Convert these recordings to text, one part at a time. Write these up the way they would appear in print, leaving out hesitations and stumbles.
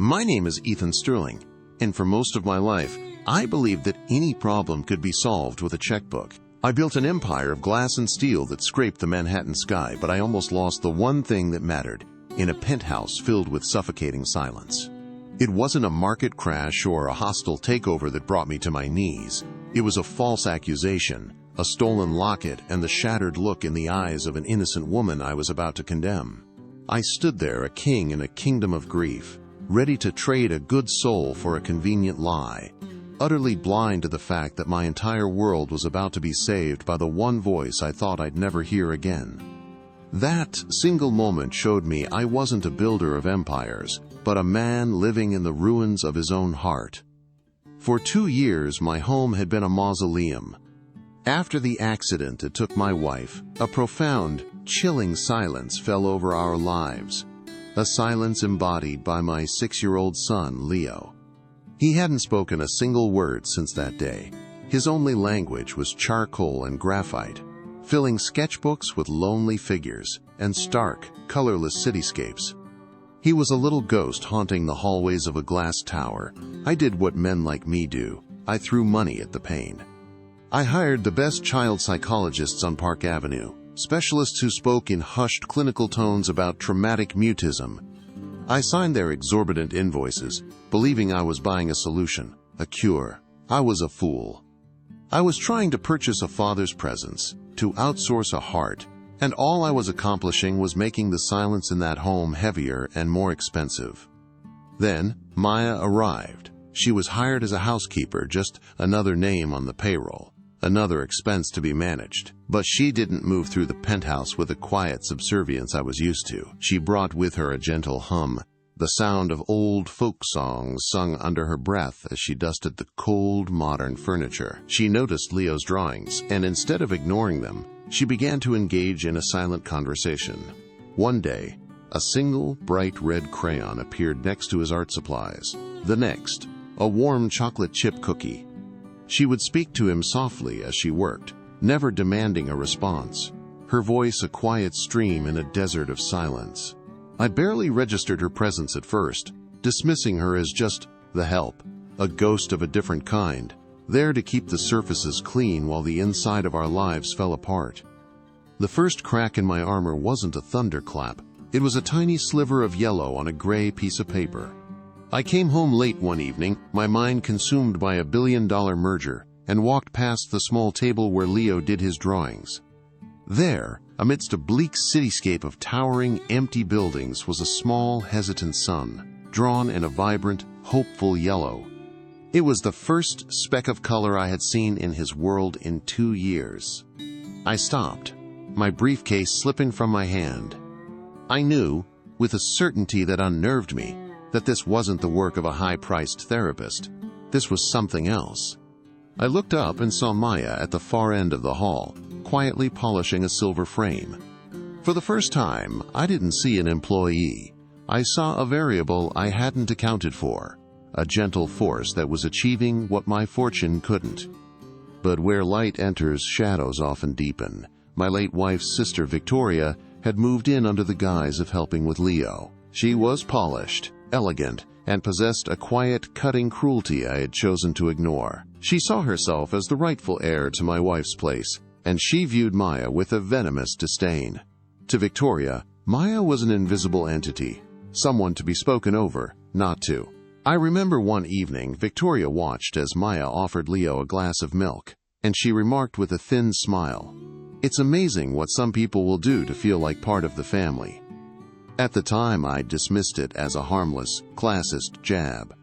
My name is Ethan Sterling, and for most of my life, I believed that any problem could be solved with a checkbook. I built an empire of glass and steel that scraped the Manhattan sky, but I almost lost the one thing that mattered in a penthouse filled with suffocating silence. It wasn't a market crash or a hostile takeover that brought me to my knees. It was a false accusation, a stolen locket, and the shattered look in the eyes of an innocent woman I was about to condemn. I stood there, a king in a kingdom of grief, ready to trade a good soul for a convenient lie, utterly blind to the fact that my entire world was about to be saved by the one voice I thought I'd never hear again. That single moment showed me I wasn't a builder of empires, but a man living in the ruins of his own heart. For 2 years, my home had been a mausoleum. After the accident that took my wife, a profound, chilling silence fell over our lives. A silence embodied by my 6-year-old son, Leo. He hadn't spoken a single word since that day. His only language was charcoal and graphite, filling sketchbooks with lonely figures and stark, colorless cityscapes. He was a little ghost haunting the hallways of a glass tower. I did what men like me do. I threw money at the pain. I hired the best child psychologists on Park Avenue, specialists who spoke in hushed clinical tones about traumatic mutism. I signed their exorbitant invoices, believing I was buying a solution, a cure. I was a fool. I was trying to purchase a father's presence, to outsource a heart, and all I was accomplishing was making the silence in that home heavier and more expensive. Then, Maya arrived. She was hired as a housekeeper, just another name on the payroll. Another expense to be managed. But she didn't move through the penthouse with the quiet subservience I was used to. She brought with her a gentle hum, the sound of old folk songs sung under her breath as she dusted the cold, modern furniture. She noticed Leo's drawings, and instead of ignoring them, she began to engage in a silent conversation. One day, a single, bright red crayon appeared next to his art supplies. The next, a warm chocolate chip cookie. She would speak to him softly as she worked, never demanding a response, her voice a quiet stream in a desert of silence. I barely registered her presence at first, dismissing her as just the help, a ghost of a different kind, there to keep the surfaces clean while the inside of our lives fell apart. The first crack in my armor wasn't a thunderclap, it was a tiny sliver of yellow on a gray piece of paper. I came home late one evening, my mind consumed by a billion-dollar merger, and walked past the small table where Leo did his drawings. There, amidst a bleak cityscape of towering, empty buildings, was a small, hesitant sun, drawn in a vibrant, hopeful yellow. It was the first speck of color I had seen in his world in 2 years. I stopped, my briefcase slipping from my hand. I knew, with a certainty that unnerved me, that this wasn't the work of a high-priced therapist. This was something else. I looked up and saw Maya at the far end of the hall, quietly polishing a silver frame. For the first time, I didn't see an employee. I saw a variable I hadn't accounted for, a gentle force that was achieving what my fortune couldn't. But where light enters, shadows often deepen. My late wife's sister, Victoria, had moved in under the guise of helping with Leo. She was polished, elegant, and possessed a quiet, cutting cruelty I had chosen to ignore. She saw herself as the rightful heir to my wife's place, and she viewed Maya with a venomous disdain. To Victoria, Maya was an invisible entity, someone to be spoken over, not to. I remember one evening, Victoria watched as Maya offered Leo a glass of milk, and she remarked with a thin smile, "It's amazing what some people will do to feel like part of the family." At the time, I dismissed it as a harmless, classist jab.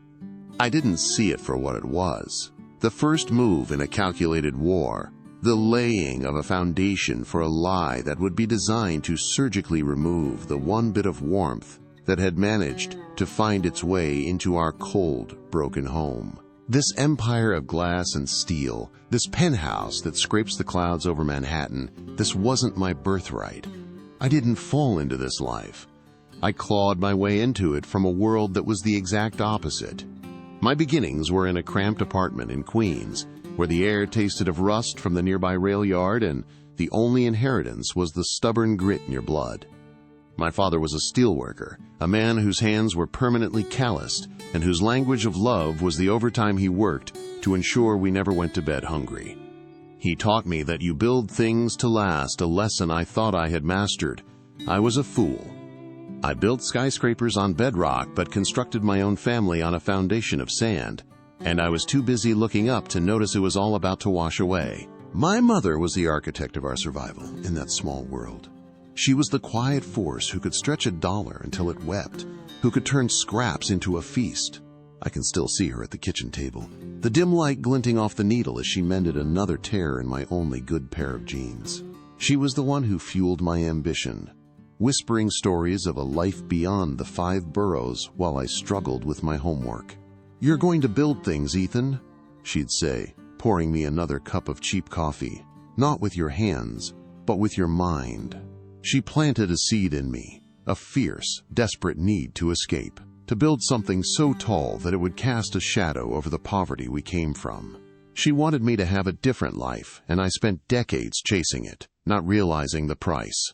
I didn't see it for what it was. The first move in a calculated war, the laying of a foundation for a lie that would be designed to surgically remove the one bit of warmth that had managed to find its way into our cold, broken home. This empire of glass and steel, this penthouse that scrapes the clouds over Manhattan, this wasn't my birthright. I didn't fall into this life. I clawed my way into it from a world that was the exact opposite. My beginnings were in a cramped apartment in Queens, where the air tasted of rust from the nearby rail yard and the only inheritance was the stubborn grit in your blood. My father was a steelworker, a man whose hands were permanently calloused and whose language of love was the overtime he worked to ensure we never went to bed hungry. He taught me that you build things to last, a lesson I thought I had mastered. I was a fool. I built skyscrapers on bedrock but constructed my own family on a foundation of sand, and I was too busy looking up to notice it was all about to wash away. My mother was the architect of our survival in that small world. She was the quiet force who could stretch $1 until it wept, who could turn scraps into a feast. I can still see her at the kitchen table, the dim light glinting off the needle as she mended another tear in my only good pair of jeans. She was the one who fueled my ambition, whispering stories of a life beyond the 5 boroughs while I struggled with my homework. "You're going to build things, Ethan," she'd say, pouring me another cup of cheap coffee. "Not with your hands, but with your mind." She planted a seed in me, a fierce, desperate need to escape, to build something so tall that it would cast a shadow over the poverty we came from. She wanted me to have a different life, and I spent decades chasing it, not realizing the price.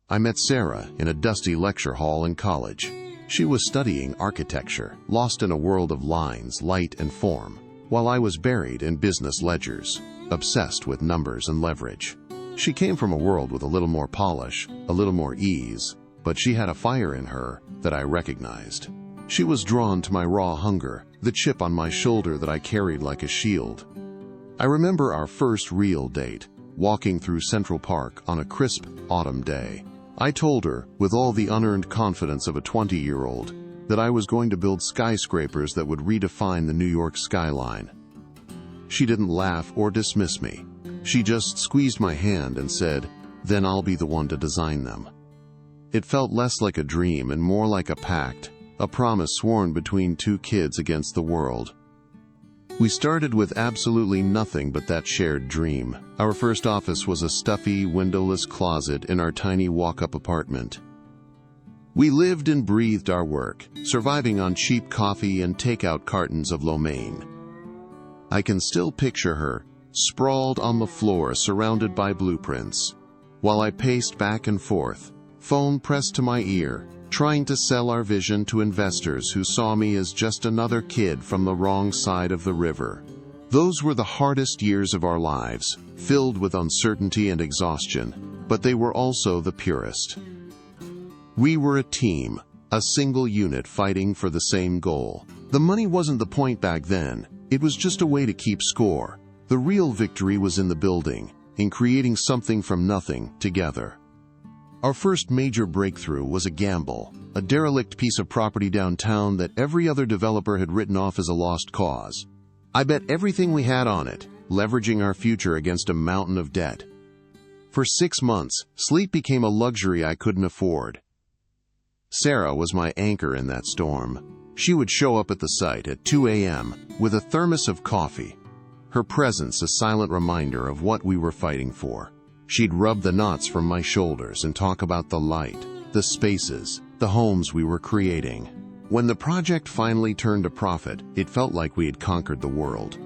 I met Sarah in a dusty lecture hall in college. She was studying architecture, lost in a world of lines, light, and form, while I was buried in business ledgers, obsessed with numbers and leverage. She came from a world with a little more polish, a little more ease, but she had a fire in her that I recognized. She was drawn to my raw hunger, the chip on my shoulder that I carried like a shield. I remember our first real date, walking through Central Park on a crisp autumn day. I told her, with all the unearned confidence of a 20-year-old, that I was going to build skyscrapers that would redefine the New York skyline. She didn't laugh or dismiss me. She just squeezed my hand and said, "Then I'll be the one to design them." It felt less like a dream and more like a pact, a promise sworn between 2 kids against the world. We started with absolutely nothing but that shared dream. Our first office was a stuffy, windowless closet in our tiny walk-up apartment. We lived and breathed our work, surviving on cheap coffee and takeout cartons of lo mein. I can still picture her, sprawled on the floor surrounded by blueprints, while I paced back and forth, phone pressed to my ear, trying to sell our vision to investors who saw me as just another kid from the wrong side of the river. Those were the hardest years of our lives, filled with uncertainty and exhaustion, but they were also the purest. We were a team, a single unit fighting for the same goal. The money wasn't the point back then, it was just a way to keep score. The real victory was in the building, in creating something from nothing together. Our first major breakthrough was a gamble, a derelict piece of property downtown that every other developer had written off as a lost cause. I bet everything we had on it, leveraging our future against a mountain of debt. For 6 months, sleep became a luxury I couldn't afford. Sarah was my anchor in that storm. She would show up at the site at 2 a.m. with a thermos of coffee, her presence a silent reminder of what we were fighting for. She'd rub the knots from my shoulders and talk about the light, the spaces, the homes we were creating. When the project finally turned a profit, it felt like we had conquered the world.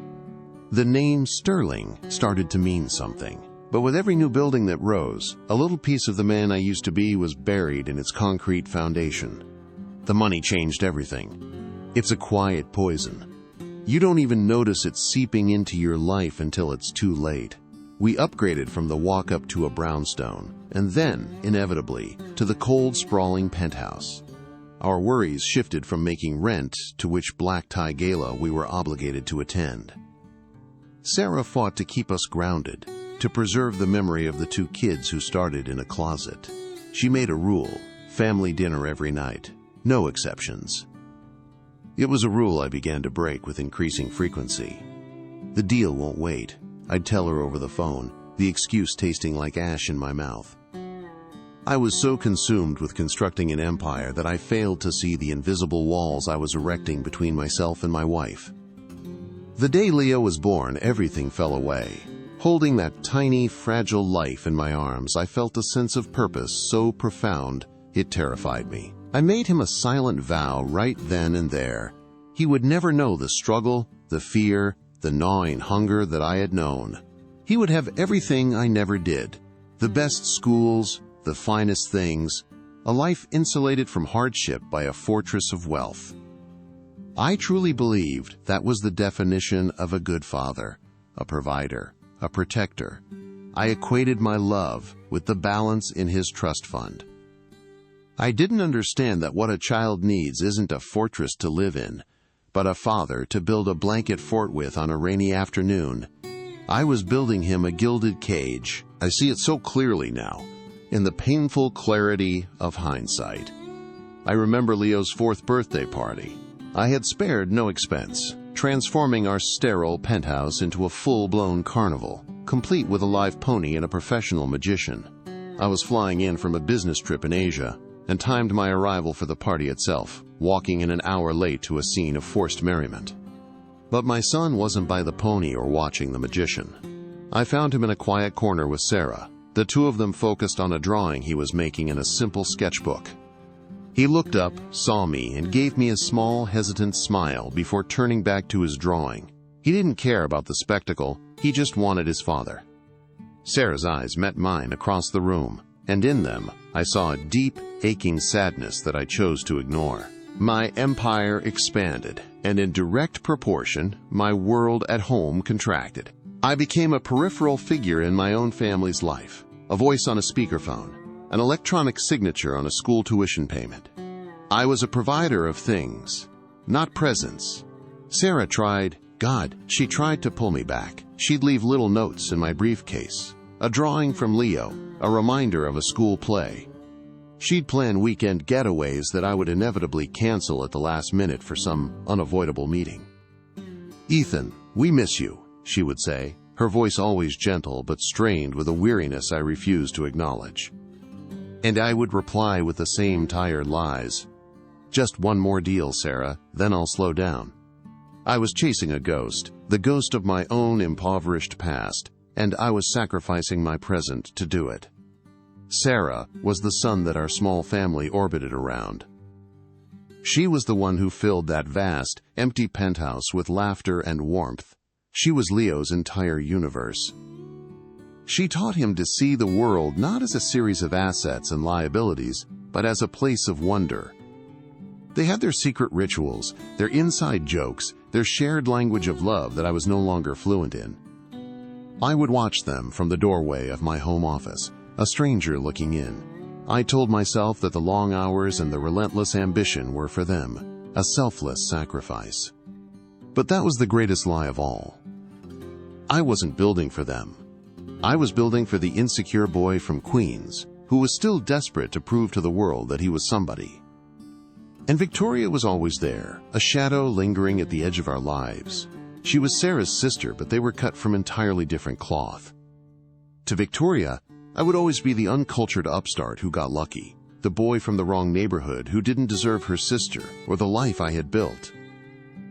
The name Sterling started to mean something. But with every new building that rose, a little piece of the man I used to be was buried in its concrete foundation. The money changed everything. It's a quiet poison. You don't even notice it seeping into your life until it's too late. We upgraded from the walk-up to a brownstone, and then, inevitably, to the cold, sprawling penthouse. Our worries shifted from making rent to which black tie gala we were obligated to attend. Sarah fought to keep us grounded, to preserve the memory of the 2 kids who started in a closet. She made a rule, family dinner every night, no exceptions. It was a rule I began to break with increasing frequency. The deal won't wait, I'd tell her over the phone, the excuse tasting like ash in my mouth. I was so consumed with constructing an empire that I failed to see the invisible walls I was erecting between myself and my wife. The day Leo was born, everything fell away. Holding that tiny, fragile life in my arms, I felt a sense of purpose so profound it terrified me. I made him a silent vow right then and there. He would never know the struggle, the fear, the gnawing hunger that I had known. He would have everything I never did. The best schools, the finest things, a life insulated from hardship by a fortress of wealth. I truly believed that was the definition of a good father, a provider, a protector. I equated my love with the balance in his trust fund. I didn't understand that what a child needs isn't a fortress to live in, but a father to build a blanket fort with on a rainy afternoon. I was building him a gilded cage. I see it so clearly now, in the painful clarity of hindsight. I remember Leo's 4th birthday party. I had spared no expense, transforming our sterile penthouse into a full-blown carnival, complete with a live pony and a professional magician. I was flying in from a business trip in Asia, and timed my arrival for the party itself, walking in an hour late to a scene of forced merriment. But my son wasn't by the pony or watching the magician. I found him in a quiet corner with Sarah. The two of them focused on a drawing he was making in a simple sketchbook. He looked up, saw me, and gave me a small, hesitant smile before turning back to his drawing. He didn't care about the spectacle, he just wanted his father. Sarah's eyes met mine across the room, and in them, I saw a deep, aching sadness that I chose to ignore. My empire expanded, and in direct proportion, my world at home contracted. I became a peripheral figure in my own family's life, a voice on a speakerphone, an electronic signature on a school tuition payment. I was a provider of things, not presents. Sarah tried to pull me back. She'd leave little notes in my briefcase, a drawing from Leo, a reminder of a school play. She'd plan weekend getaways that I would inevitably cancel at the last minute for some unavoidable meeting. "Ethan, we miss you," she would say, her voice always gentle but strained with a weariness I refused to acknowledge. And I would reply with the same tired lies. "Just one more deal, Sarah, then I'll slow down." I was chasing a ghost, the ghost of my own impoverished past, and I was sacrificing my present to do it. Sarah was the sun that our small family orbited around. She was the one who filled that vast, empty penthouse with laughter and warmth. She was Leo's entire universe. She taught him to see the world not as a series of assets and liabilities, but as a place of wonder. They had their secret rituals, their inside jokes, their shared language of love that I was no longer fluent in. I would watch them from the doorway of my home office, a stranger looking in. I told myself that the long hours and the relentless ambition were for them, a selfless sacrifice. But that was the greatest lie of all. I wasn't building for them. I was building for the insecure boy from Queens, who was still desperate to prove to the world that he was somebody. And Victoria was always there, a shadow lingering at the edge of our lives. She was Sarah's sister, but they were cut from entirely different cloth. To Victoria, I would always be the uncultured upstart who got lucky, the boy from the wrong neighborhood who didn't deserve her sister or the life I had built.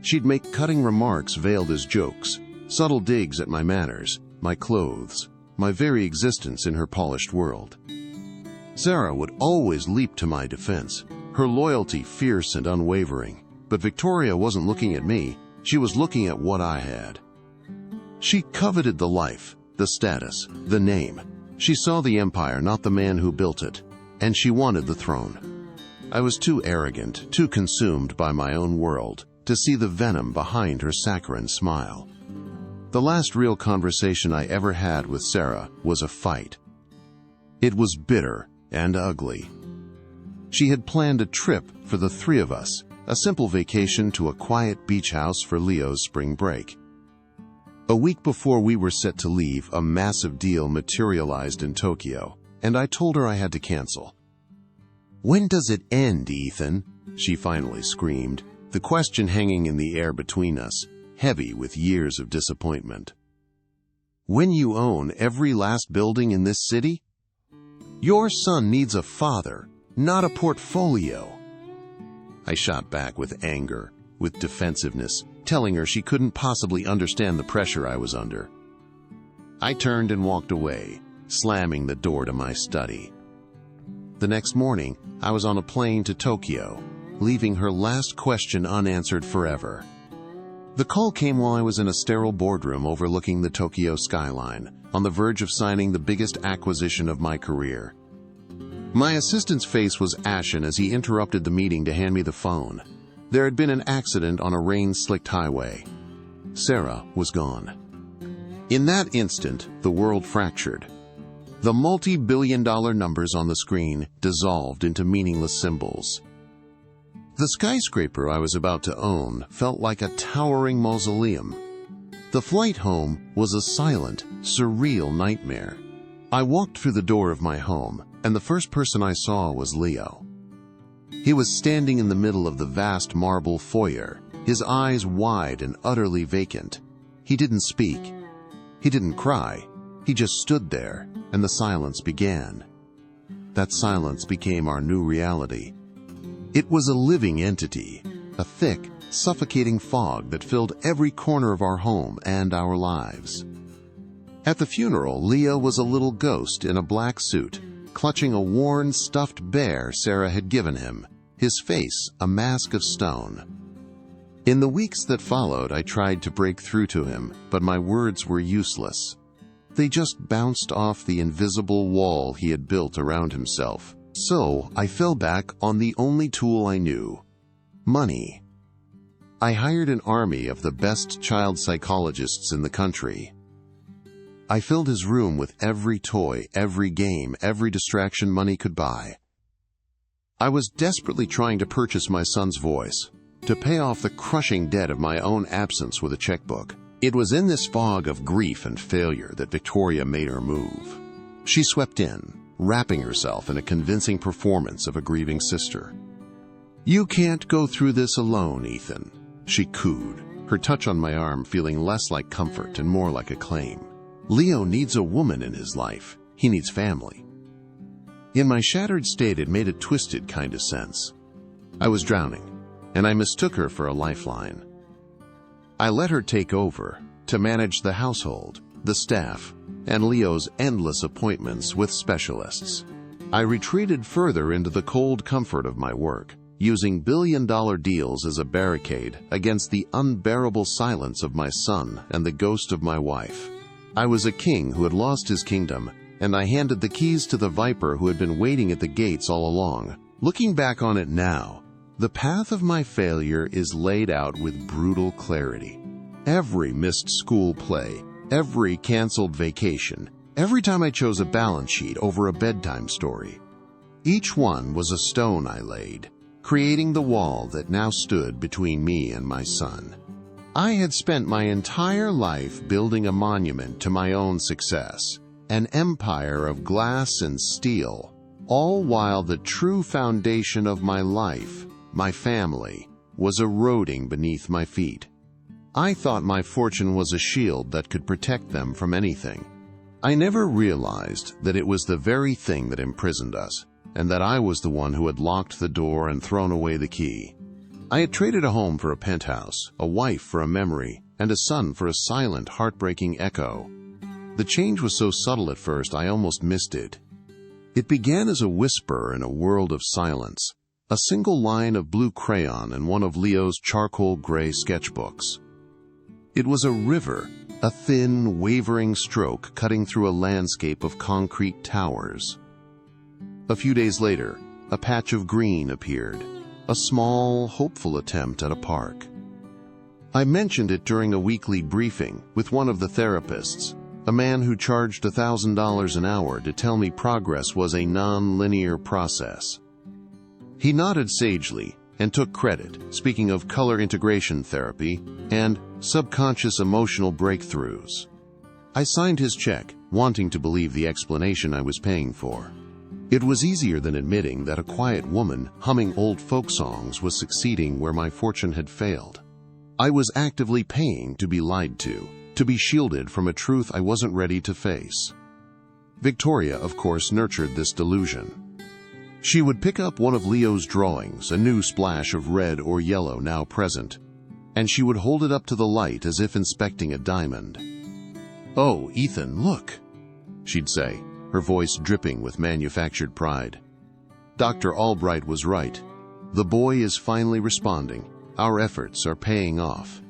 She'd make cutting remarks veiled as jokes, subtle digs at my manners, my clothes, my very existence in her polished world. Sarah would always leap to my defense, her loyalty fierce and unwavering, but Victoria wasn't looking at me, she was looking at what I had. She coveted the life, the status, the name. She saw the empire, not the man who built it, and she wanted the throne. I was too arrogant, too consumed by my own world, to see the venom behind her saccharine smile. The last real conversation I ever had with Sarah was a fight. It was bitter and ugly. She had planned a trip for the three of us, a simple vacation to a quiet beach house for Leo's spring break. A week before we were set to leave, a massive deal materialized in Tokyo, and I told her I had to cancel. "When does it end, Ethan?" she finally screamed, the question hanging in the air between us, heavy with years of disappointment. "When you own every last building in this city? Your son needs a father, not a portfolio." I shot back with anger, with defensiveness, telling her she couldn't possibly understand the pressure I was under. I turned and walked away, slamming the door to my study. The next morning, I was on a plane to Tokyo, leaving her last question unanswered forever. The call came while I was in a sterile boardroom overlooking the Tokyo skyline, on the verge of signing the biggest acquisition of my career. My assistant's face was ashen as he interrupted the meeting to hand me the phone. There had been an accident on a rain-slicked highway. Sarah was gone. In that instant, the world fractured. The multi-billion-dollar numbers on the screen dissolved into meaningless symbols. The skyscraper I was about to own felt like a towering mausoleum. The flight home was a silent, surreal nightmare. I walked through the door of my home, and the first person I saw was Leo. He was standing in the middle of the vast marble foyer, his eyes wide and utterly vacant. He didn't speak. He didn't cry. He just stood there, and the silence began. That silence became our new reality. It was a living entity, a thick, suffocating fog that filled every corner of our home and our lives. At the funeral, Leo was a little ghost in a black suit, clutching a worn, stuffed bear Sarah had given him, his face a mask of stone. In the weeks that followed, I tried to break through to him, but my words were useless. They just bounced off the invisible wall he had built around himself. So I fell back on the only tool I knew: money. I hired an army of the best child psychologists in the country. I filled his room with every toy, every game, every distraction money could buy. I was desperately trying to purchase my son's voice, to pay off the crushing debt of my own absence with a checkbook. It was in this fog of grief and failure that Victoria made her move. She swept in, wrapping herself in a convincing performance of a grieving sister. "You can't go through this alone, Ethan," she cooed, her touch on my arm feeling less like comfort and more like a claim. "Leo needs a woman in his life. He needs family." In my shattered state, it made a twisted kind of sense. I was drowning, and I mistook her for a lifeline. I let her take over, to manage the household, the staff, and Leo's endless appointments with specialists. I retreated further into the cold comfort of my work, using billion-dollar deals as a barricade against the unbearable silence of my son and the ghost of my wife. I was a king who had lost his kingdom, and I handed the keys to the viper who had been waiting at the gates all along. Looking back on it now, the path of my failure is laid out with brutal clarity. Every missed school play, every canceled vacation, every time I chose a balance sheet over a bedtime story. Each one was a stone I laid, creating the wall that now stood between me and my son. I had spent my entire life building a monument to my own success, an empire of glass and steel, all while the true foundation of my life, my family, was eroding beneath my feet. I thought my fortune was a shield that could protect them from anything. I never realized that it was the very thing that imprisoned us, and that I was the one who had locked the door and thrown away the key. I had traded a home for a penthouse, a wife for a memory, and a son for a silent, heartbreaking echo. The change was so subtle at first I almost missed it. It began as a whisper in a world of silence, a single line of blue crayon in one of Leo's charcoal gray sketchbooks. It was a river, a thin, wavering stroke cutting through a landscape of concrete towers. A few days later, a patch of green appeared, a small, hopeful attempt at a park. I mentioned it during a weekly briefing with one of the therapists, a man who charged $1,000 an hour to tell me progress was a non-linear process. He nodded sagely and took credit, speaking of color integration therapy and subconscious emotional breakthroughs. I signed his check, wanting to believe the explanation I was paying for. It was easier than admitting that a quiet woman humming old folk songs was succeeding where my fortune had failed. I was actively paying to be lied to be shielded from a truth I wasn't ready to face. Victoria, of course, nurtured this delusion. She would pick up one of Leo's drawings, a new splash of red or yellow now present, and she would hold it up to the light as if inspecting a diamond. "Oh, Ethan, look," she'd say, her voice dripping with manufactured pride. Dr. Albright was right. The boy is finally responding. Our efforts are paying off.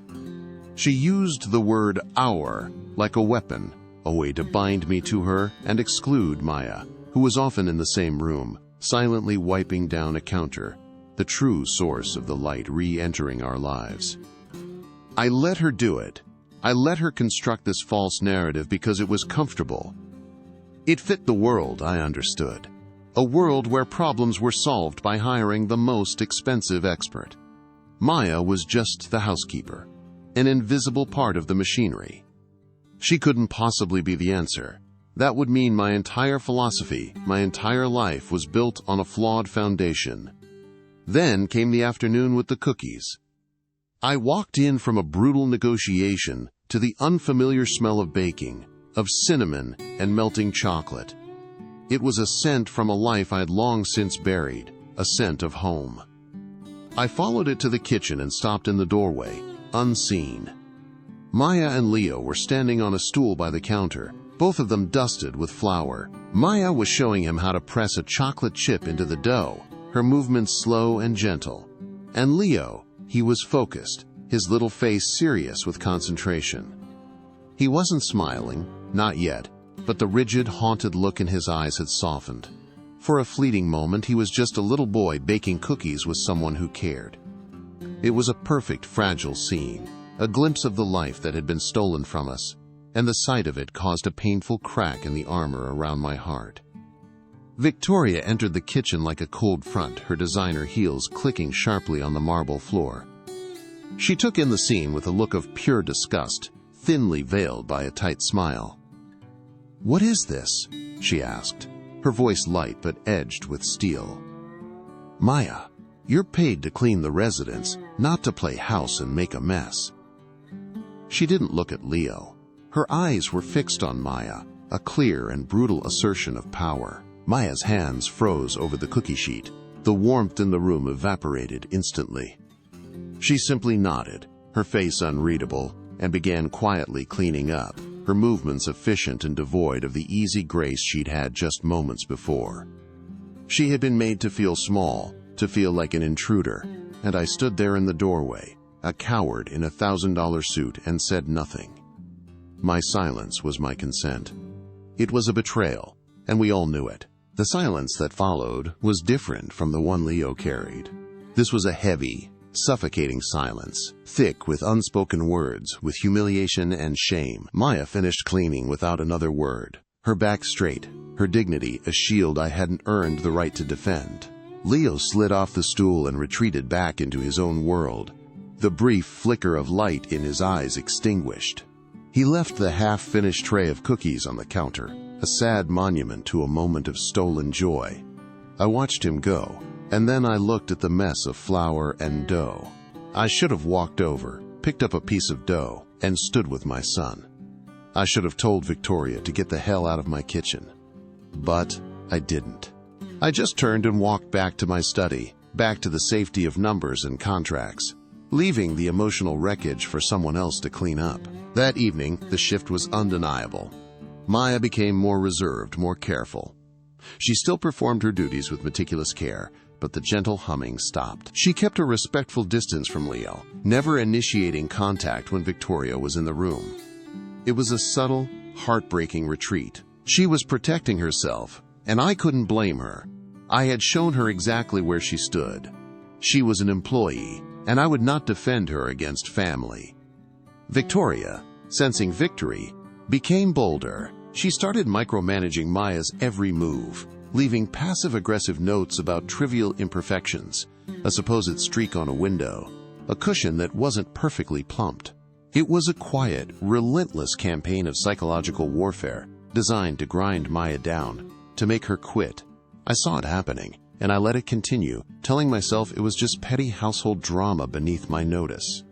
She used the word "our" like a weapon, a way to bind me to her and exclude Maya, who was often in the same room, silently wiping down a counter, the true source of the light re-entering our lives. I let her do it. I let her construct this false narrative because it was comfortable. It fit the world I understood. A world where problems were solved by hiring the most expensive expert. Maya was just the housekeeper, an invisible part of the machinery. She couldn't possibly be the answer. That would mean my entire philosophy, my entire life was built on a flawed foundation. Then came the afternoon with the cookies. I walked in from a brutal negotiation to the unfamiliar smell of baking, of cinnamon and melting chocolate. It was a scent from a life I had long since buried, a scent of home. I followed it to the kitchen and stopped in the doorway, unseen. Maya and Leo were standing on a stool by the counter, both of them dusted with flour. Maya was showing him how to press a chocolate chip into the dough, her movements slow and gentle. And Leo, he was focused, his little face serious with concentration. He wasn't smiling, not yet, but the rigid, haunted look in his eyes had softened. For a fleeting moment, he was just a little boy baking cookies with someone who cared. It was a perfect, fragile scene, a glimpse of the life that had been stolen from us, and the sight of it caused a painful crack in the armor around my heart. Victoria entered the kitchen like a cold front, her designer heels clicking sharply on the marble floor. She took in the scene with a look of pure disgust, thinly veiled by a tight smile. "What is this?" she asked, her voice light but edged with steel. "Maya, you're paid to clean the residence, not to play house and make a mess." She didn't look at Leo. Her eyes were fixed on Maya, a clear and brutal assertion of power. Maya's hands froze over the cookie sheet. The warmth in the room evaporated instantly. She simply nodded, her face unreadable, and began quietly cleaning up, her movements efficient and devoid of the easy grace she'd had just moments before. She had been made to feel small, to feel like an intruder, and I stood there in the doorway, a coward in a $1,000 suit, and said nothing. My silence was my consent. It was a betrayal, and we all knew it. The silence that followed was different from the one Leo carried. This was a heavy, suffocating silence, thick with unspoken words, with humiliation and shame. Maya finished cleaning without another word, her back straight, her dignity a shield I hadn't earned the right to defend. Leo slid off the stool and retreated back into his own world, the brief flicker of light in his eyes extinguished. He left the half-finished tray of cookies on the counter, a sad monument to a moment of stolen joy. I watched him go, and then I looked at the mess of flour and dough. I should have walked over, picked up a piece of dough, and stood with my son. I should have told Victoria to get the hell out of my kitchen. But I didn't. I just turned and walked back to my study, back to the safety of numbers and contracts, leaving the emotional wreckage for someone else to clean up. That evening, the shift was undeniable. Maya became more reserved, more careful. She still performed her duties with meticulous care, but the gentle humming stopped. She kept a respectful distance from Leo, never initiating contact when Victoria was in the room. It was a subtle, heartbreaking retreat. She was protecting herself, and I couldn't blame her. I had shown her exactly where she stood. She was an employee, and I would not defend her against family. Victoria, sensing victory, became bolder. She started micromanaging Maya's every move, leaving passive-aggressive notes about trivial imperfections, a supposed streak on a window, a cushion that wasn't perfectly plumped. It was a quiet, relentless campaign of psychological warfare designed to grind Maya down, to make her quit. I saw it happening, and I let it continue, telling myself it was just petty household drama beneath my notice.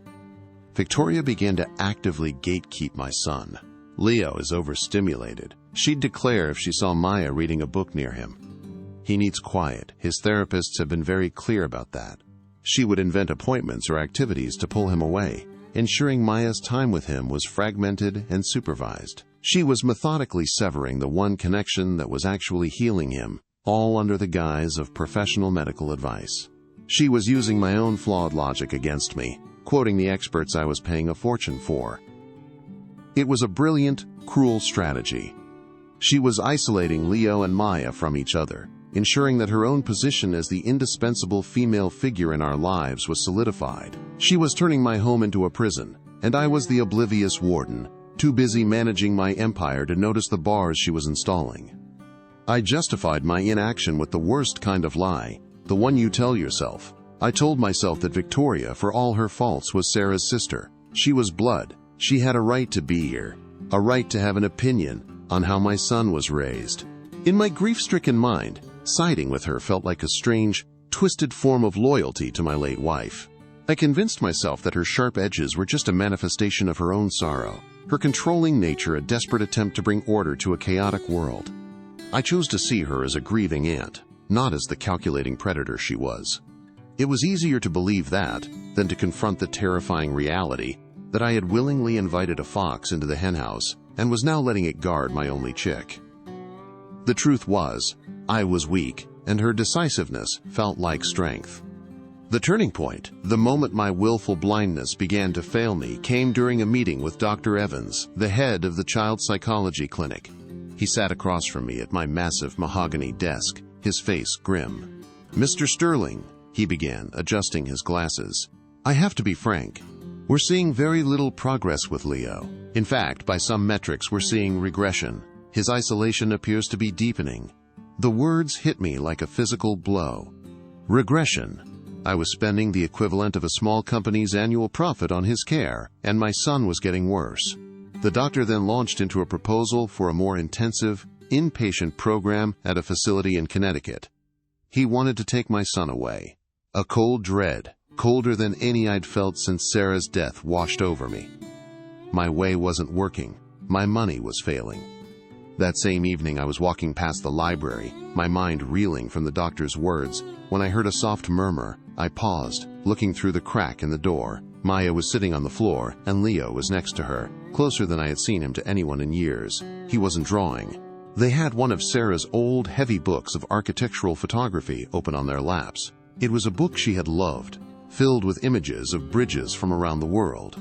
Victoria began to actively gatekeep my son. Leo is overstimulated, she'd declare if she saw Maya reading a book near him. He needs quiet. His therapists have been very clear about that. She would invent appointments or activities to pull him away, ensuring Maya's time with him was fragmented and supervised. She was methodically severing the one connection that was actually healing him, all under the guise of professional medical advice. She was using my own flawed logic against me, quoting the experts I was paying a fortune for. It was a brilliant, cruel strategy. She was isolating Leo and Maya from each other, ensuring that her own position as the indispensable female figure in our lives was solidified. She was turning my home into a prison, and I was the oblivious warden, too busy managing my empire to notice the bars she was installing. I justified my inaction with the worst kind of lie, the one you tell yourself. I told myself that Victoria, for all her faults, was Sarah's sister. She was blood. She had a right to be here, a right to have an opinion on how my son was raised. In my grief-stricken mind, siding with her felt like a strange, twisted form of loyalty to my late wife. I convinced myself that her sharp edges were just a manifestation of her own sorrow, her controlling nature a desperate attempt to bring order to a chaotic world. I chose to see her as a grieving aunt, not as the calculating predator she was. It was easier to believe that than to confront the terrifying reality that I had willingly invited a fox into the henhouse and was now letting it guard my only chick. The truth was, I was weak, and her decisiveness felt like strength. The turning point, the moment my willful blindness began to fail me, came during a meeting with Dr. Evans, the head of the child psychology clinic. He sat across from me at my massive mahogany desk, his face grim. "Mr. Sterling," he began, adjusting his glasses, "I have to be frank. We're seeing very little progress with Leo. In fact, by some metrics, we're seeing regression. His isolation appears to be deepening." The words hit me like a physical blow. Regression. I was spending the equivalent of a small company's annual profit on his care, and my son was getting worse. The doctor then launched into a proposal for a more intensive, inpatient program at a facility in Connecticut. He wanted to take my son away. A cold dread, colder than any I'd felt since Sarah's death, washed over me. My way wasn't working. My money was failing. That same evening I was walking past the library, my mind reeling from the doctor's words, when I heard a soft murmur. I paused, looking through the crack in the door. Maya was sitting on the floor, and Leo was next to her, closer than I had seen him to anyone in years. He wasn't drawing. They had one of Sarah's old, heavy books of architectural photography open on their laps. It was a book she had loved, filled with images of bridges from around the world.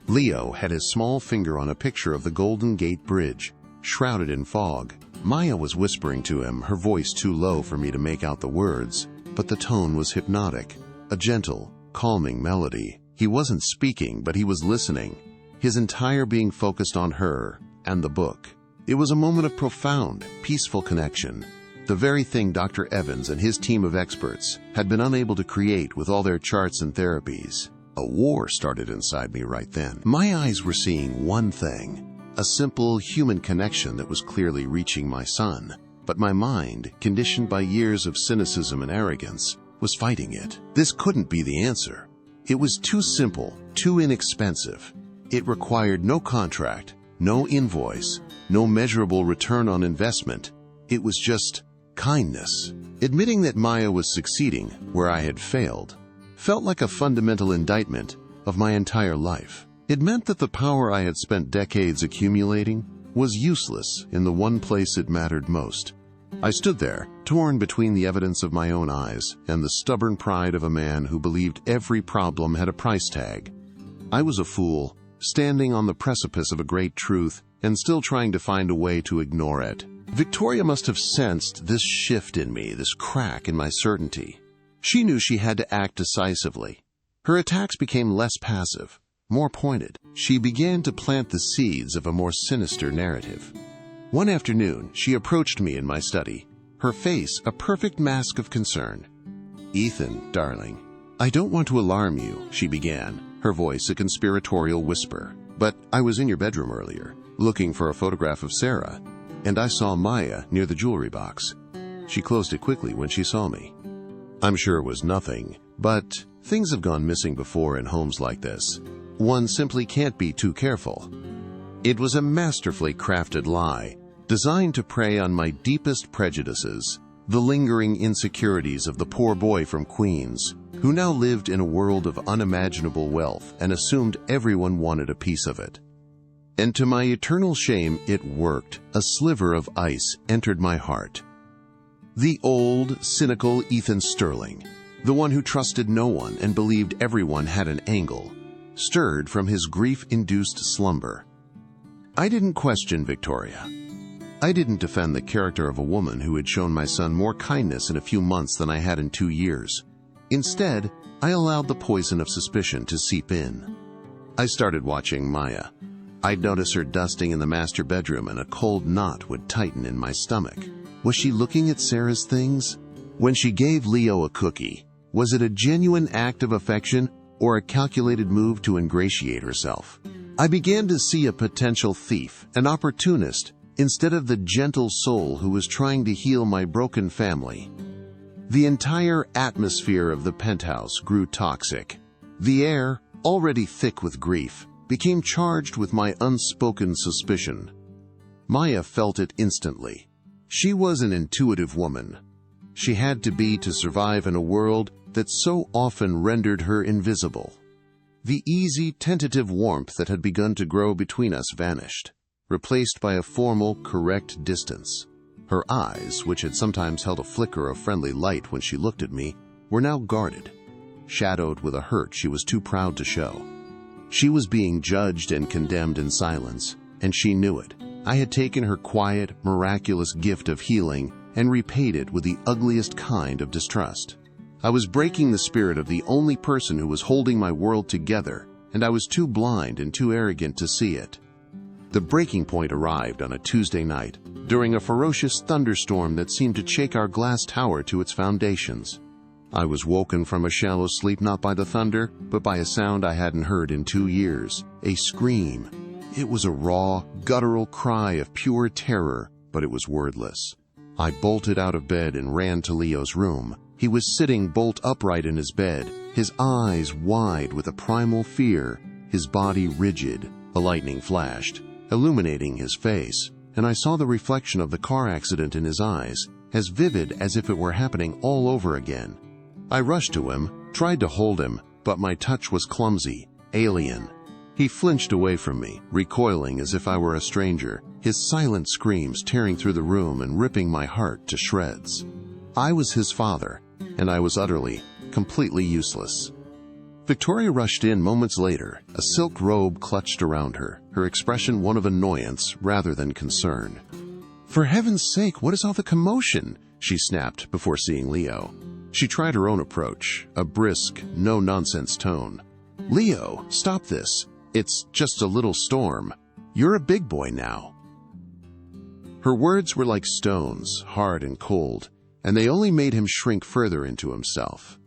Leo had his small finger on a picture of the Golden Gate Bridge, shrouded in fog. Maya was whispering to him, her voice too low for me to make out the words, but the tone was hypnotic, a gentle, calming melody. He wasn't speaking, but he was listening, his entire being focused on her and the book. It was a moment of profound, peaceful connection, the very thing Dr. Evans and his team of experts had been unable to create with all their charts and therapies. A war started inside me right then. My eyes were seeing one thing, a simple human connection that was clearly reaching my son, but my mind, conditioned by years of cynicism and arrogance, was fighting it. This couldn't be the answer. It was too simple, too inexpensive. It required no contract, no invoice, no measurable return on investment. It was just kindness. Admitting that Maya was succeeding where I had failed felt like a fundamental indictment of my entire life. It meant that the power I had spent decades accumulating was useless in the one place it mattered most. I stood there, torn between the evidence of my own eyes and the stubborn pride of a man who believed every problem had a price tag. I was a fool, standing on the precipice of a great truth and still trying to find a way to ignore it. Victoria must have sensed this shift in me, this crack in my certainty. She knew she had to act decisively. Her attacks became less passive, more pointed. She began to plant the seeds of a more sinister narrative. One afternoon, she approached me in my study, her face a perfect mask of concern. "Ethan, darling, I don't want to alarm you," she began, her voice a conspiratorial whisper, "but I was in your bedroom earlier, looking for a photograph of Sarah, and I saw Maya near the jewelry box. She closed it quickly when she saw me. I'm sure it was nothing, but things have gone missing before in homes like this. One simply can't be too careful." It was a masterfully crafted lie, designed to prey on my deepest prejudices, the lingering insecurities of the poor boy from Queens, who now lived in a world of unimaginable wealth and assumed everyone wanted a piece of it. And to my eternal shame, it worked. A sliver of ice entered my heart. The old, cynical Ethan Sterling, the one who trusted no one and believed everyone had an angle, stirred from his grief-induced slumber. I didn't question Victoria. I didn't defend the character of a woman who had shown my son more kindness in a few months than I had in 2 years. Instead, I allowed the poison of suspicion to seep in. I started watching Maya. I'd notice her dusting in the master bedroom and a cold knot would tighten in my stomach. Was she looking at Sarah's things? When she gave Leo a cookie, was it a genuine act of affection or a calculated move to ingratiate herself? I began to see a potential thief, an opportunist, instead of the gentle soul who was trying to heal my broken family. The entire atmosphere of the penthouse grew toxic. The air, already thick with grief, became charged with my unspoken suspicion. Maya felt it instantly. She was an intuitive woman. She had to be to survive in a world that so often rendered her invisible. The easy, tentative warmth that had begun to grow between us vanished, replaced by a formal, correct distance. Her eyes, which had sometimes held a flicker of friendly light when she looked at me, were now guarded, shadowed with a hurt she was too proud to show. She was being judged and condemned in silence, and she knew it. I had taken her quiet, miraculous gift of healing and repaid it with the ugliest kind of distrust. I was breaking the spirit of the only person who was holding my world together, and I was too blind and too arrogant to see it. The breaking point arrived on a Tuesday night, during a ferocious thunderstorm that seemed to shake our glass tower to its foundations. I was woken from a shallow sleep not by the thunder, but by a sound I hadn't heard in 2 years, a scream. It was a raw, guttural cry of pure terror, but it was wordless. I bolted out of bed and ran to Leo's room. He was sitting bolt upright in his bed, his eyes wide with a primal fear, his body rigid. A lightning flashed, illuminating his face, and I saw the reflection of the car accident in his eyes, as vivid as if it were happening all over again. I rushed to him, tried to hold him, but my touch was clumsy, alien. He flinched away from me, recoiling as if I were a stranger, his silent screams tearing through the room and ripping my heart to shreds. I was his father, and I was utterly, completely useless. Victoria rushed in moments later, a silk robe clutched around her, her expression one of annoyance rather than concern. "For heaven's sake, what is all the commotion?" she snapped before seeing Leo. She tried her own approach, a brisk, no-nonsense tone. "Leo, stop this. It's just a little storm. You're a big boy now." Her words were like stones, hard and cold, and they only made him shrink further into himself.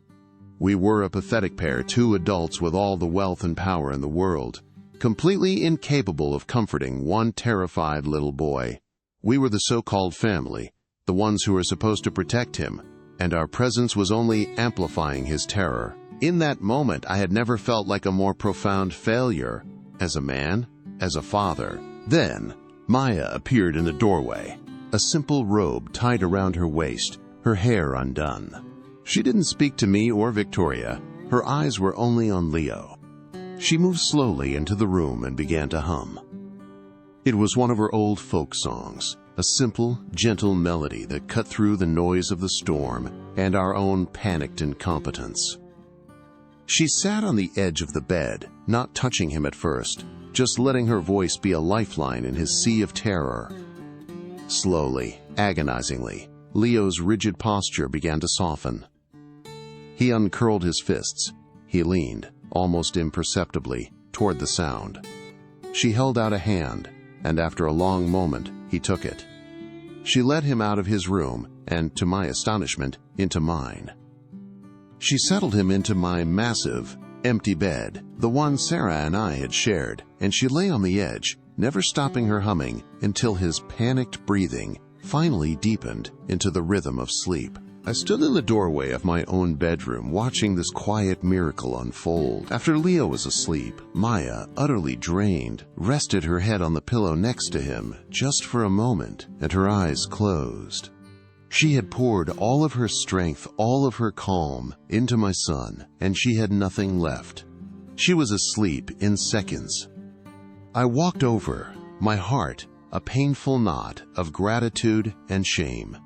We were a pathetic pair, 2 adults with all the wealth and power in the world, completely incapable of comforting one terrified little boy. We were the so-called family, the ones who were supposed to protect him, and our presence was only amplifying his terror. In that moment, I had never felt like a more profound failure, as a man, as a father. Then, Maya appeared in the doorway, a simple robe tied around her waist, her hair undone. She didn't speak to me or Victoria. Her eyes were only on Leo. She moved slowly into the room and began to hum. It was one of her old folk songs, a simple, gentle melody that cut through the noise of the storm and our own panicked incompetence. She sat on the edge of the bed, not touching him at first, just letting her voice be a lifeline in his sea of terror. Slowly, agonizingly, Leo's rigid posture began to soften. He uncurled his fists. He leaned, almost imperceptibly, toward the sound. She held out a hand, and after a long moment, he took it. She led him out of his room, and, to my astonishment, into mine. She settled him into my massive, empty bed, the one Sarah and I had shared, and she lay on the edge, never stopping her humming until his panicked breathing finally deepened into the rhythm of sleep. I stood in the doorway of my own bedroom watching this quiet miracle unfold. After Leo was asleep, Maya, utterly drained, rested her head on the pillow next to him just for a moment, and her eyes closed. She had poured all of her strength, all of her calm, into my son, and she had nothing left. She was asleep in seconds. I walked over, my heart a painful knot of gratitude and shame.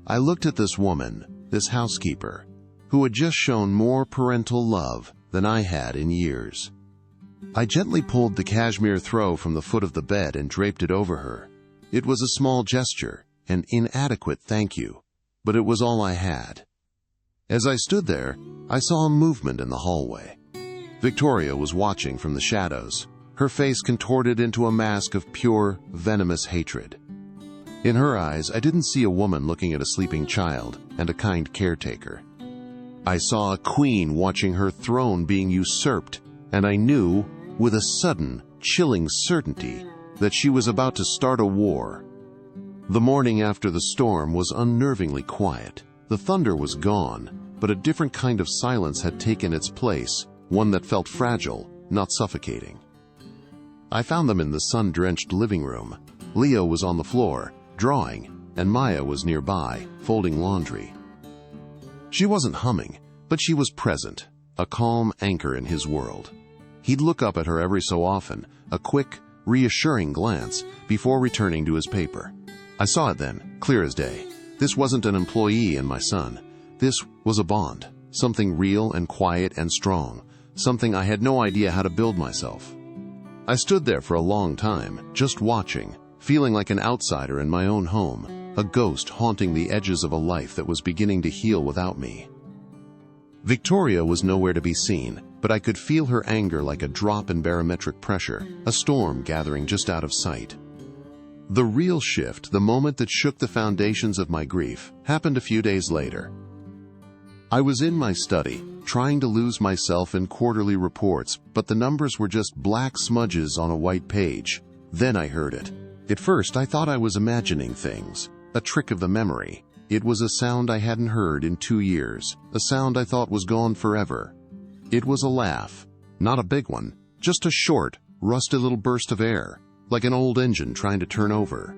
I looked at this woman, this housekeeper, who had just shown more parental love than I had in years. I gently pulled the cashmere throw from the foot of the bed and draped it over her. It was a small gesture, an inadequate thank you, but it was all I had. As I stood there, I saw a movement in the hallway. Victoria was watching from the shadows, her face contorted into a mask of pure, venomous hatred. In her eyes, I didn't see a woman looking at a sleeping child and a kind caretaker. I saw a queen watching her throne being usurped, and I knew, with a sudden, chilling certainty, that she was about to start a war. The morning after the storm was unnervingly quiet. The thunder was gone, but a different kind of silence had taken its place, one that felt fragile, not suffocating. I found them in the sun-drenched living room. Leo was on the floor, drawing, and Maya was nearby, folding laundry. She wasn't humming, but she was present, a calm anchor in his world. He'd look up at her every so often, a quick, reassuring glance, before returning to his paper. I saw it then, clear as day. This wasn't an employee and my son. This was a bond, something real and quiet and strong, something I had no idea how to build myself. I stood there for a long time, just watching, feeling like an outsider in my own home, a ghost haunting the edges of a life that was beginning to heal without me. Victoria was nowhere to be seen, but I could feel her anger like a drop in barometric pressure, a storm gathering just out of sight. The real shift, the moment that shook the foundations of my grief, happened a few days later. I was in my study, trying to lose myself in quarterly reports, but the numbers were just black smudges on a white page. Then I heard it. At first, I thought I was imagining things, a trick of the memory. It was a sound I hadn't heard in 2 years, a sound I thought was gone forever. It was a laugh, not a big one, just a short, rusty little burst of air, like an old engine trying to turn over.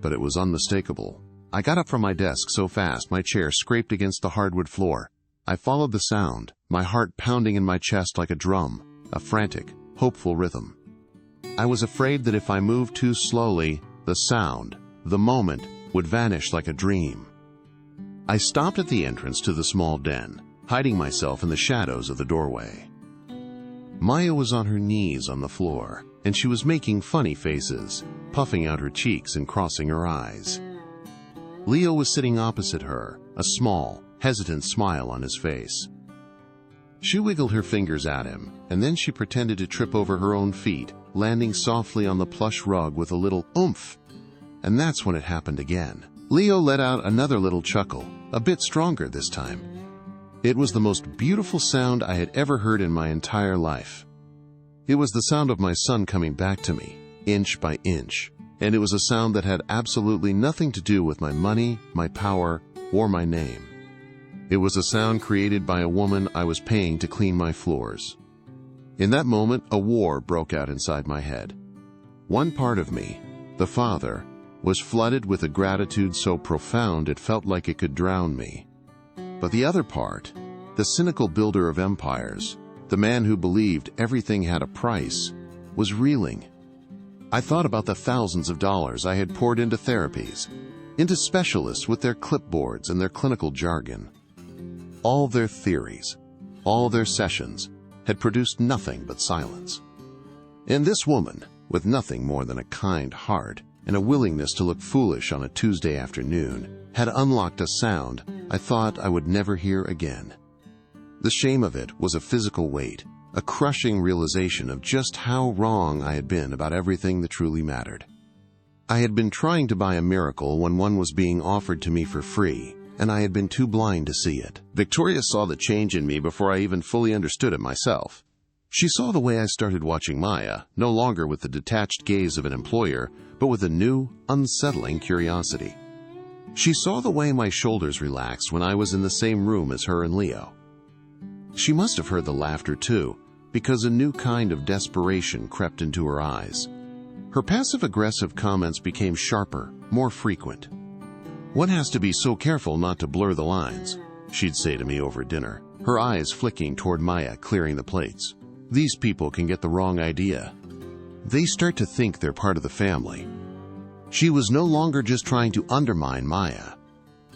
But it was unmistakable. I got up from my desk so fast my chair scraped against the hardwood floor. I followed the sound, my heart pounding in my chest like a drum, a frantic, hopeful rhythm. I was afraid that if I moved too slowly, the sound, the moment, would vanish like a dream. I stopped at the entrance to the small den, hiding myself in the shadows of the doorway. Maya was on her knees on the floor, and she was making funny faces, puffing out her cheeks and crossing her eyes. Leo was sitting opposite her, a small, hesitant smile on his face. She wiggled her fingers at him, and then she pretended to trip over her own feet, landing softly on the plush rug with a little oomph. And that's when it happened again. Leo let out another little chuckle, a bit stronger this time. It was the most beautiful sound I had ever heard in my entire life. It was the sound of my son coming back to me, inch by inch, and it was a sound that had absolutely nothing to do with my money, my power, or my name. It was a sound created by a woman I was paying to clean my floors. In that moment, a war broke out inside my head. One part of me, the father, was flooded with a gratitude so profound it felt like it could drown me. But the other part, the cynical builder of empires, the man who believed everything had a price, was reeling. I thought about the thousands of dollars I had poured into therapies, into specialists with their clipboards and their clinical jargon. All their theories, all their sessions, had produced nothing but silence. And this woman, with nothing more than a kind heart and a willingness to look foolish on a Tuesday afternoon, had unlocked a sound I thought I would never hear again. The shame of it was a physical weight, a crushing realization of just how wrong I had been about everything that truly mattered. I had been trying to buy a miracle when one was being offered to me for free, and I had been too blind to see it. Victoria saw the change in me before I even fully understood it myself. She saw the way I started watching Maya, no longer with the detached gaze of an employer, but with a new, unsettling curiosity. She saw the way my shoulders relaxed when I was in the same room as her and Leo. She must have heard the laughter too, because a new kind of desperation crept into her eyes. Her passive-aggressive comments became sharper, more frequent. "One has to be so careful not to blur the lines," she'd say to me over dinner, her eyes flicking toward Maya clearing the plates. "These people can get the wrong idea. They start to think they're part of the family." She was no longer just trying to undermine Maya.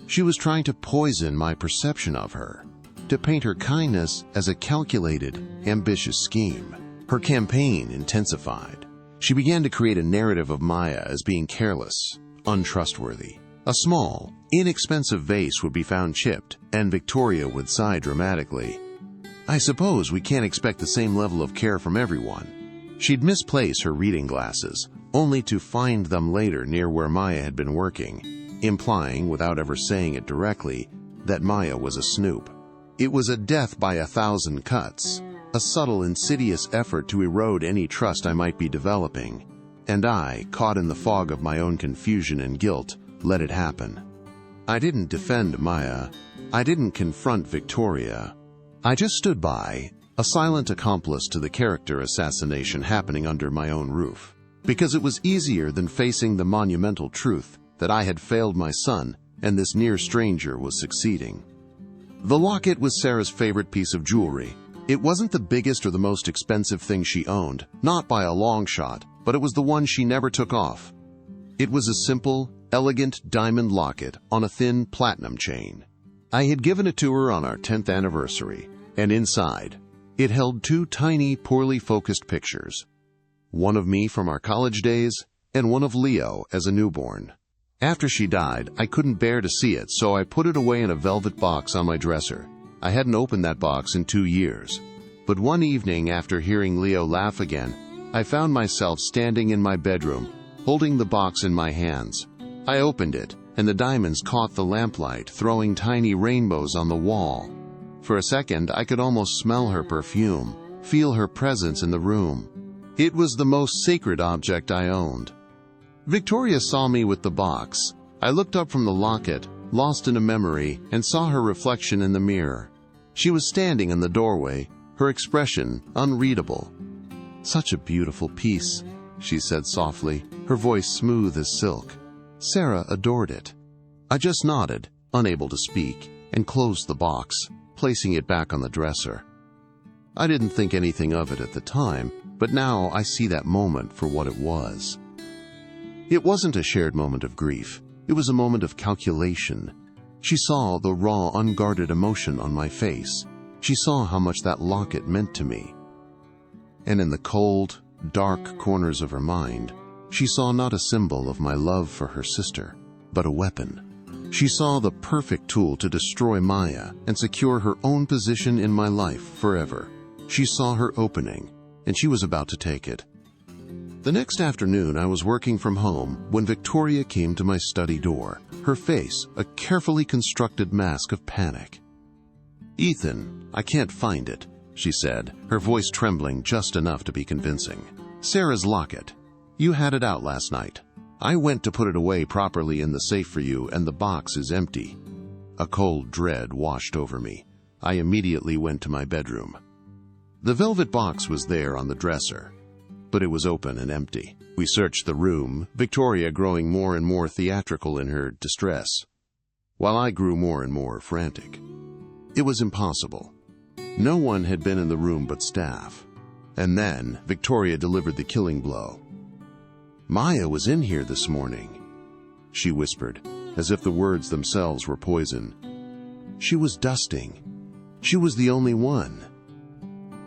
She was trying to poison my perception of her, to paint her kindness as a calculated, ambitious scheme. Her campaign intensified. She began to create a narrative of Maya as being careless, untrustworthy. A small, inexpensive vase would be found chipped, and Victoria would sigh dramatically. I suppose we can't expect the same level of care from everyone. She'd misplace her reading glasses, only to find them later near where Maya had been working, implying, without ever saying it directly, that Maya was a snoop. It was a death by 1,000 cuts, a subtle, insidious effort to erode any trust I might be developing, and I, caught in the fog of my own confusion and guilt, let it happen. I didn't defend Maya. I didn't confront Victoria. I just stood by, a silent accomplice to the character assassination happening under my own roof, because it was easier than facing the monumental truth that I had failed my son and this near stranger was succeeding. The locket was Sarah's favorite piece of jewelry. It wasn't the biggest or the most expensive thing she owned, not by a long shot, but it was the one she never took off. It was a simple, elegant diamond locket on a thin platinum chain. I had given it to her on our 10th anniversary, and inside, it held 2 tiny, poorly focused pictures. One of me from our college days, and one of Leo as a newborn. After she died, I couldn't bear to see it, so I put it away in a velvet box on my dresser. I hadn't opened that box in 2 years. But one evening, after hearing Leo laugh again, I found myself standing in my bedroom, holding the box in my hands. I opened it, and the diamonds caught the lamplight, throwing tiny rainbows on the wall. For a second, I could almost smell her perfume, feel her presence in the room. It was the most sacred object I owned. Victoria saw me with the box. I looked up from the locket, lost in a memory, and saw her reflection in the mirror. She was standing in the doorway, her expression unreadable. "Such a beautiful piece," she said softly, her voice smooth as silk. Sarah adored it. I just nodded, unable to speak, and closed the box, placing it back on the dresser. I didn't think anything of it at the time, but now I see that moment for what it was. It wasn't a shared moment of grief. It was a moment of calculation. She saw the raw, unguarded emotion on my face. She saw how much that locket meant to me. And in the cold, dark corners of her mind, she saw not a symbol of my love for her sister, but a weapon. She saw the perfect tool to destroy Maya and secure her own position in my life forever. She saw her opening, and she was about to take it. The next afternoon, I was working from home when Victoria came to my study door, her face a carefully constructed mask of panic. "Ethan, I can't find it," she said, her voice trembling just enough to be convincing. "Sarah's locket. You had it out last night. I went to put it away properly in the safe for you, and the box is empty." A cold dread washed over me. I immediately went to my bedroom. The velvet box was there on the dresser, but it was open and empty. We searched the room, Victoria growing more and more theatrical in her distress, while I grew more and more frantic. It was impossible. No one had been in the room but staff. And then Victoria delivered the killing blow. "Maya was in here this morning," she whispered, as if the words themselves were poison. "She was dusting. She was the only one."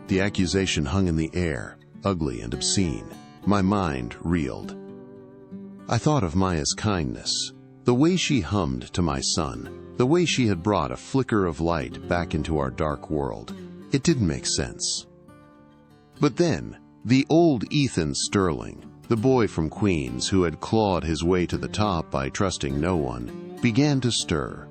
The accusation hung in the air, ugly and obscene. My mind reeled. I thought of Maya's kindness, the way she hummed to my son, the way she had brought a flicker of light back into our dark world. It didn't make sense. But then, the old Ethan Sterling, the boy from Queens who had clawed his way to the top by trusting no one, began to stir.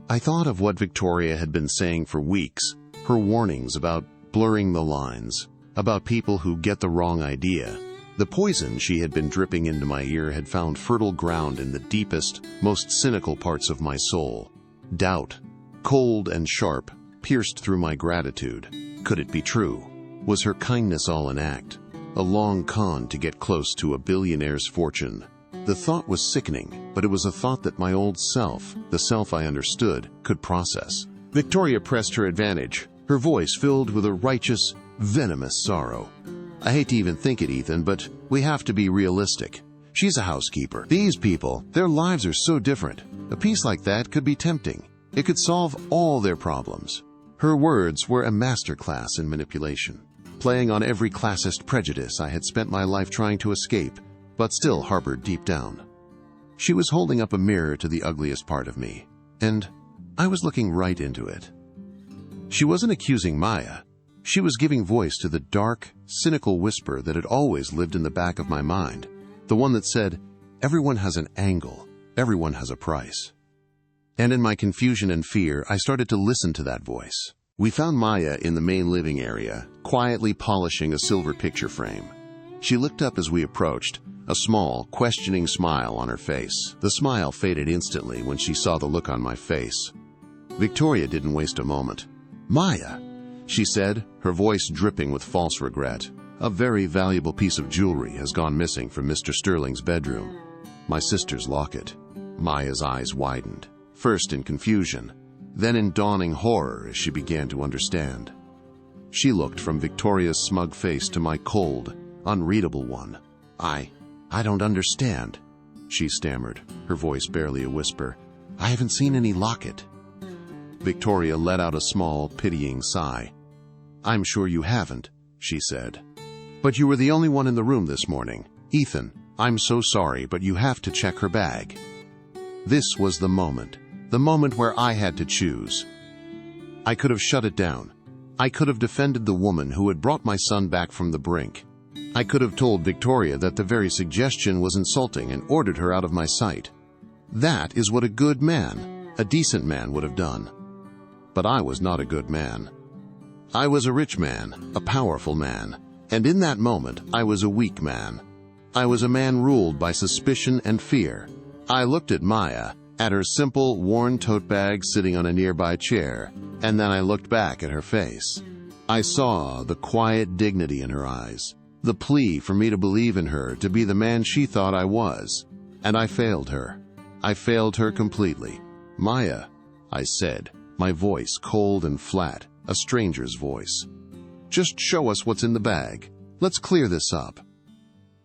I thought of what Victoria had been saying for weeks, her warnings about blurring the lines, about people who get the wrong idea. The poison she had been dripping into my ear had found fertile ground in the deepest, most cynical parts of my soul. Doubt, cold and sharp, pierced through my gratitude. Could it be true? Was her kindness all an act? A long con to get close to a billionaire's fortune? The thought was sickening, but it was a thought that my old self, the self I understood, could process. Victoria pressed her advantage, her voice filled with a righteous, venomous sorrow. "I hate to even think it, Ethan, but we have to be realistic. She's a housekeeper. These people, their lives are so different. A piece like that could be tempting. It could solve all their problems." Her words were a masterclass in manipulation. playing on every classist prejudice I had spent my life trying to escape, but still harbored deep down. She was holding up a mirror to the ugliest part of me, and I was looking right into it. She wasn't accusing Maya. She was giving voice to the dark, cynical whisper that had always lived in the back of my mind, the one that said, "Everyone has an angle, everyone has a price." And in my confusion and fear, I started to listen to that voice. We found Maya in the main living area, quietly polishing a silver picture frame. She looked up as we approached, a small, questioning smile on her face. The smile faded instantly when she saw the look on my face. Victoria didn't waste a moment. "Maya," she said, her voice dripping with false regret. "A very valuable piece of jewelry has gone missing from Mr. Sterling's bedroom. My sister's locket." Maya's eyes widened, first in confusion, then in dawning horror as she began to understand. She looked from Victoria's smug face to my cold, unreadable one. I don't understand," she stammered, her voice barely a whisper. "I haven't seen any locket." Victoria let out a small, pitying sigh. "I'm sure you haven't," she said. "But you were the only one in the room this morning. Ethan, I'm so sorry, but you have to check her bag." This was the moment where I had to choose. I could have shut it down. I could have defended the woman who had brought my son back from the brink. I could have told Victoria that the very suggestion was insulting and ordered her out of my sight. That is what a good man, a decent man would have done. But I was not a good man. I was a rich man, a powerful man, and in that moment I was a weak man. I was a man ruled by suspicion and fear. I looked at Maya, at her simple, worn tote bag sitting on a nearby chair, and then I looked back at her face. I saw the quiet dignity in her eyes, the plea for me to believe in her, to be the man she thought I was. And I failed her. I failed her completely. "Maya," I said, my voice cold and flat, a stranger's voice. "Just show us what's in the bag. Let's clear this up."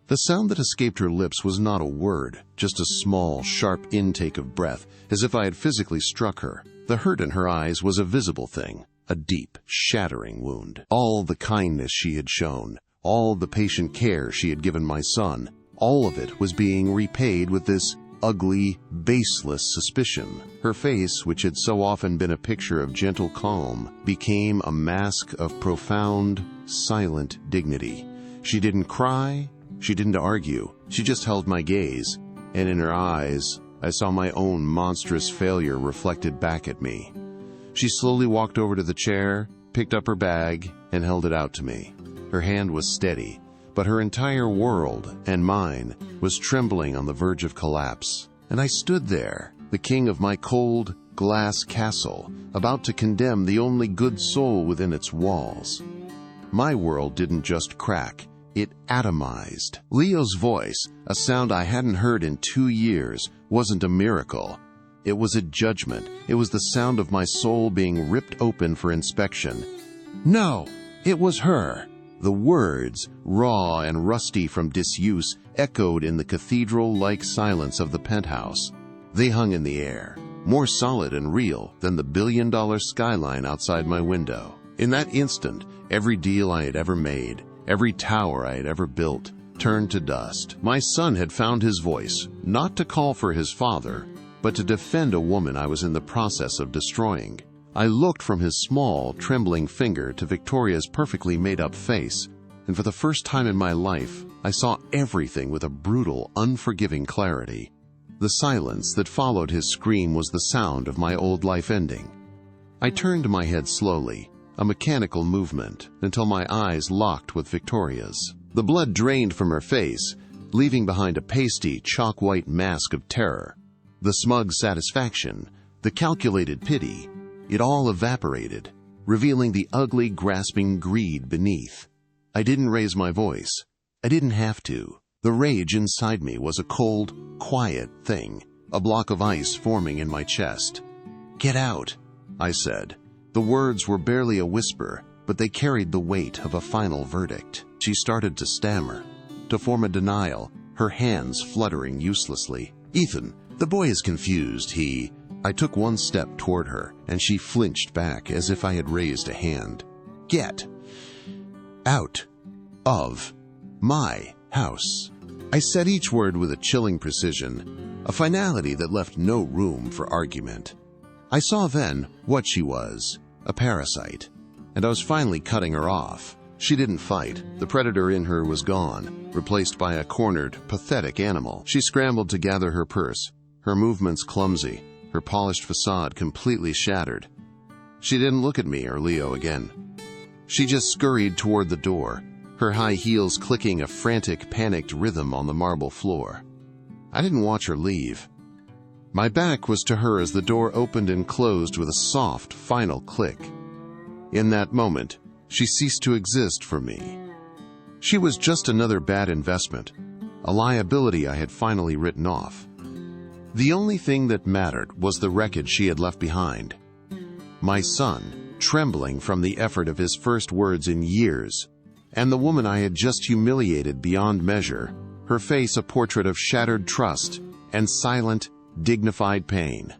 The sound that escaped her lips was not a word, just a small, sharp intake of breath, as if I had physically struck her. The hurt in her eyes was a visible thing, a deep, shattering wound. All the kindness she had shown, all the patient care she had given my son, all of it was being repaid with this ugly, baseless suspicion. Her face, which had so often been a picture of gentle calm, became a mask of profound, silent dignity. She didn't cry, she didn't argue, she just held my gaze, and in her eyes, I saw my own monstrous failure reflected back at me. She slowly walked over to the chair, picked up her bag, and held it out to me. Her hand was steady, but her entire world, and mine, was trembling on the verge of collapse. And I stood there, the king of my cold, glass castle, about to condemn the only good soul within its walls. My world didn't just crack, it atomized. Leo's voice, a sound I hadn't heard in 2 years, wasn't a miracle. It was a judgment. It was the sound of my soul being ripped open for inspection. No, it was her. The words, raw and rusty from disuse, echoed in the cathedral-like silence of the penthouse. They hung in the air, more solid and real than the billion-dollar skyline outside my window. In that instant, every deal I had ever made, every tower I had ever built, turned to dust. My son had found his voice, not to call for his father, but to defend a woman I was in the process of destroying. I looked from his small, trembling finger to Victoria's perfectly made-up face, and for the first time in my life, I saw everything with a brutal, unforgiving clarity. The silence that followed his scream was the sound of my old life ending. I turned my head slowly, a mechanical movement, until my eyes locked with Victoria's. The blood drained from her face, leaving behind a pasty, chalk-white mask of terror. The smug satisfaction, the calculated pity, it all evaporated, revealing the ugly, grasping greed beneath. I didn't raise my voice. I didn't have to. The rage inside me was a cold, quiet thing, a block of ice forming in my chest. "Get out," I said. The words were barely a whisper, but they carried the weight of a final verdict. She started to stammer, to form a denial, her hands fluttering uselessly. "Ethan, the boy is confused, I took one step toward her, and she flinched back as if I had raised a hand. "Get Out of my house. I said each word with a chilling precision, a finality that left no room for argument. I saw then what she was, a parasite, and I was finally cutting her off. She didn't fight. The predator in her was gone, replaced by a cornered, pathetic animal. She scrambled to gather her purse, her movements clumsy, her polished facade completely shattered. She didn't look at me or Leo again. She just scurried toward the door, her high heels clicking a frantic, panicked rhythm on the marble floor. I didn't watch her leave. My back was to her as the door opened and closed with a soft, final click. In that moment, she ceased to exist for me. She was just another bad investment, a liability I had finally written off. The only thing that mattered was the wreckage she had left behind. My son, trembling from the effort of his first words in years, and the woman I had just humiliated beyond measure, her face a portrait of shattered trust and silent, dignified pain.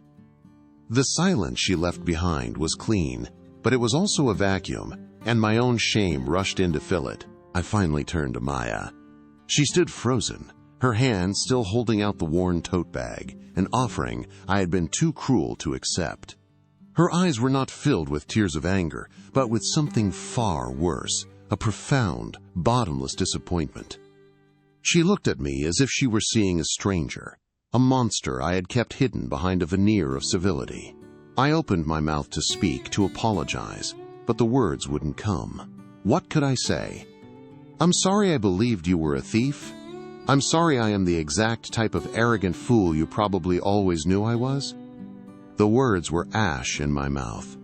The silence she left behind was clean, but it was also a vacuum, and my own shame rushed in to fill it. I finally turned to Maya. She stood frozen, her hand still holding out the worn tote bag, an offering I had been too cruel to accept. Her eyes were not filled with tears of anger, but with something far worse, a profound, bottomless disappointment. She looked at me as if she were seeing a stranger, a monster I had kept hidden behind a veneer of civility. I opened my mouth to speak, to apologize, but the words wouldn't come. What could I say? I'm sorry I believed you were a thief. I'm sorry I am the exact type of arrogant fool you probably always knew I was. The words were ash in my mouth.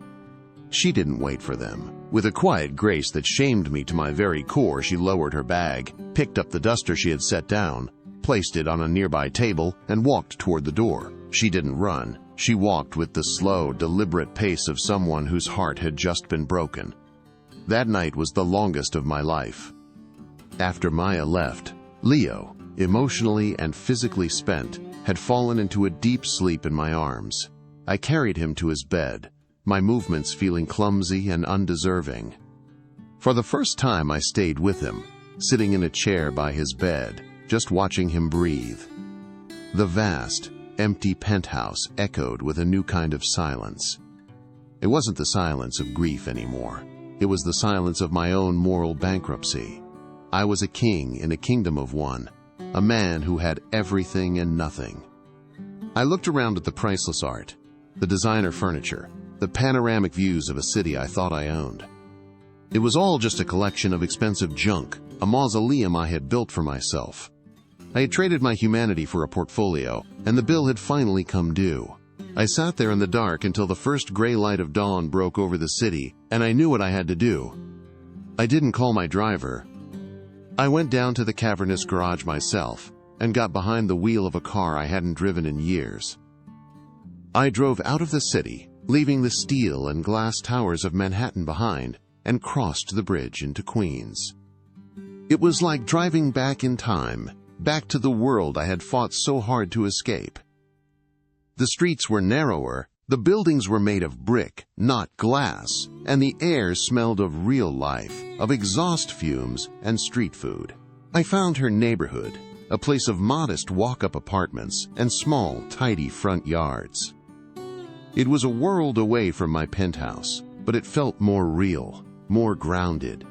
She didn't wait for them. With a quiet grace that shamed me to my very core, she lowered her bag, picked up the duster she had set down, placed it on a nearby table, and walked toward the door. She didn't run. She walked with the slow, deliberate pace of someone whose heart had just been broken. That night was the longest of my life. After Maya left, Leo, emotionally and physically spent, had fallen into a deep sleep in my arms. I carried him to his bed, my movements feeling clumsy and undeserving. For the first time I stayed with him, sitting in a chair by his bed, just watching him breathe. The vast, empty penthouse echoed with a new kind of silence. It wasn't the silence of grief anymore. It was the silence of my own moral bankruptcy. I was a king in a kingdom of one, a man who had everything and nothing. I looked around at the priceless art, the designer furniture, the panoramic views of a city I thought I owned. It was all just a collection of expensive junk, a mausoleum I had built for myself. I had traded my humanity for a portfolio, and the bill had finally come due. I sat there in the dark until the first gray light of dawn broke over the city, and I knew what I had to do. I didn't call my driver. I went down to the cavernous garage myself, and got behind the wheel of a car I hadn't driven in years. I drove out of the city, leaving the steel and glass towers of Manhattan behind, and crossed the bridge into Queens. It was like driving back in time, back to the world I had fought so hard to escape. The streets were narrower, the buildings were made of brick, not glass, and the air smelled of real life, of exhaust fumes and street food. I found her neighborhood, a place of modest walk-up apartments and small, tidy front yards. It was a world away from my penthouse, but it felt more real, more grounded.